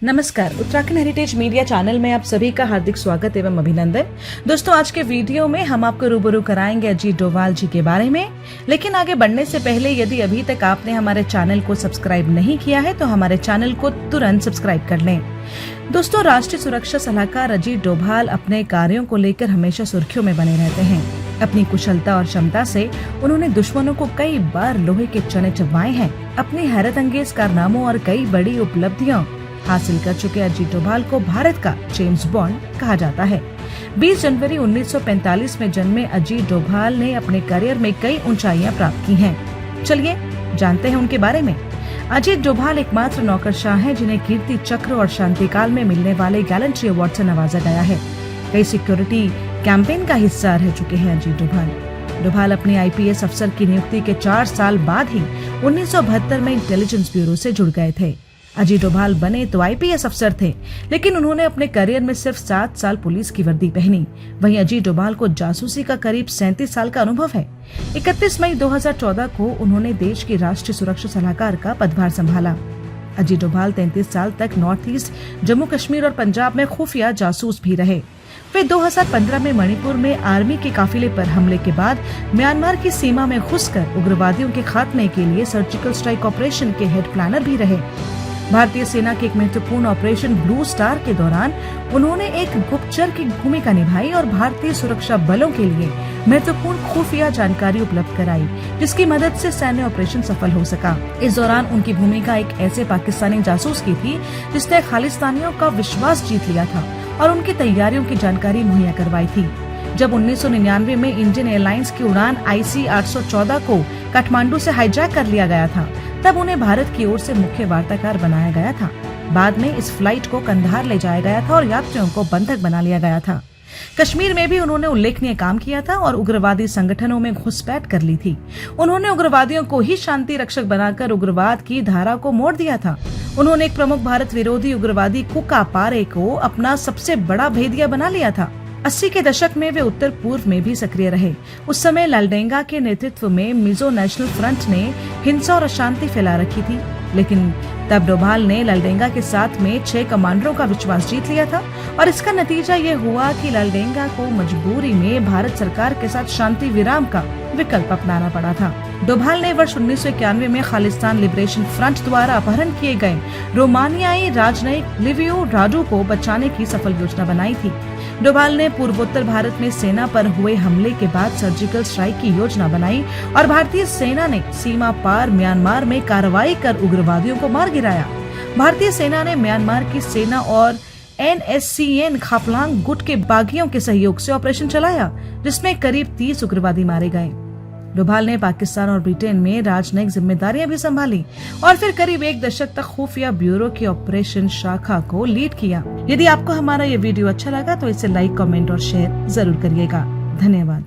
नमस्कार, Uttarakhand heritage media channel में आप सभी का हार्दिक स्वागत एवं अभिनंदन। दोस्तों, आज के वीडियो में हम आपको रूबरू कराएंगे अजीत डोभाल जी के बारे में। लेकिन आगे बढ़ने से पहले यदि अभी तक आपने हमारे चैनल को सब्सक्राइब नहीं किया है तो हमारे चैनल को तुरंत सब्सक्राइब कर लें। दोस्तों, राष्ट्रीय सुरक्षा सलाहकार अजीत डोभाल अपने कार्यों को लेकर हमेशा सुर्खियों में बने रहते हैं। अपनी कुशलता और क्षमता से उन्होंने दुश्मनों को कई बार लोहे के चने चबवाए हैं। अपनी हैरत अंगेज कारनामों और कई बड़ी उपलब्धियां हासिल कर चुके अजीत डोभाल को भारत का जेम्स बॉन्ड कहा जाता है। 20 जनवरी 1945 में जन्मे अजीत डोभाल ने अपने करियर में कई ऊंचाइयां प्राप्त की हैं। चलिए जानते हैं उनके बारे में। अजीत डोभाल एकमात्र नौकरशाह हैं जिन्हें कीर्ति चक्र और शांतिकाल में मिलने वाले गैलेंट्री अवार्ड से नवाजा गया है। कई सिक्योरिटी कैंपेन का हिस्सा रह चुके हैं अजीत डोभाल। डोभाल अपने IPS अफसर की नियुक्ति के 4 साल बाद ही 1972 में इंटेलिजेंस ब्यूरो से जुड़ गए थे। अजीत डोभाल बने तो IPS अफसर थे, लेकिन उन्होंने अपने करियर में सिर्फ 7 साल पुलिस की वर्दी पहनी। वहीं अजीत डोभाल को जासूसी का करीब 37 साल का अनुभव है। 31 मई 2014 को उन्होंने देश की राष्ट्रीय सुरक्षा सलाहकार का पदभार संभाला। अजीत डोभाल 33 साल तक नॉर्थ ईस्ट, जम्मू कश्मीर और पंजाब में खुफिया जासूस भी रहे। वे 2015 में मणिपुर में आर्मी के काफिले पर हमले के बाद म्यांमार की सीमा में घुसकर उग्रवादियों के खात्मे के लिए सर्जिकल स्ट्राइक ऑपरेशन के हेड प्लानर भी रहे। भारतीय सेना के एक महत्वपूर्ण ऑपरेशन ब्लू स्टार के दौरान उन्होंने एक गुप्तचर की भूमिका निभाई और भारतीय सुरक्षा बलों के लिए महत्वपूर्ण खुफिया जानकारी उपलब्ध कराई, जिसकी मदद से सैन्य ऑपरेशन सफल हो सका। इस दौरान उनकी भूमिका एक ऐसे पाकिस्तानी जासूस की थी जिसने खालिस्तानियों का विश्वास जीत लिया था और उनकी तैयारियों की जानकारी मुहैया करवाई थी। जब 1999 में इंडियन एयरलाइंस की उड़ान IC 814 को काठमांडू से हाईजैक कर लिया गया था, तब उन्हें भारत की ओर से मुख्य वार्ताकार बनाया गया था। बाद में इस फ्लाइट को कंधार ले जाया गया था और यात्रियों को बंधक बना लिया गया था। कश्मीर में भी उन्होंने उल्लेखनीय काम किया था और उग्रवादी संगठनों में घुसपैठ कर ली थी। उन्होंने उग्रवादियों को ही शांति रक्षक बनाकर उग्रवाद की धारा को मोड़ दिया था। उन्होंने एक प्रमुख भारत विरोधी उग्रवादी कुका पारे को अपना सबसे बड़ा भेदिया बना लिया था। 80 के दशक में वे उत्तर पूर्व में भी सक्रिय रहे। उस समय लालडेंगा के नेतृत्व में मिजो नेशनल फ्रंट ने हिंसा और अशांति फैला रखी थी, लेकिन तब डोभाल ने लालडेंगा के साथ में 6 कमांडरों का विश्वास जीत लिया था और इसका नतीजा ये हुआ कि लालडेंगा को मजबूरी में भारत सरकार के साथ शांति विराम का विकल्प अपनाना पड़ा था। डोभाल ने वर्ष 1991 में खालिस्तान लिबरेशन फ्रंट द्वारा अपहरण किए गए रोमानियाई राजनयिक लिवियो राडू को बचाने की सफल योजना बनाई थी। डोभाल ने पूर्वोत्तर भारत में सेना पर हुए हमले के बाद सर्जिकल स्ट्राइक की योजना बनाई और भारतीय सेना ने सीमा पार म्यांमार में कार्रवाई कर उग्रवादियों को मार गिराया। भारतीय सेना ने म्यांमार की सेना और NSCN खापलांग गुट के बागियों के सहयोग से ऑपरेशन चलाया, जिसमें करीब 30 उग्रवादी मारे गए। डोभाल ने पाकिस्तान और ब्रिटेन में राजनयिक जिम्मेदारियां भी संभाली और फिर करीब 1 दशक तक खुफिया ब्यूरो की ऑपरेशन शाखा को लीड किया। यदि आपको हमारा ये वीडियो अच्छा लगा तो इसे लाइक, कमेंट और शेयर जरूर करिएगा। धन्यवाद।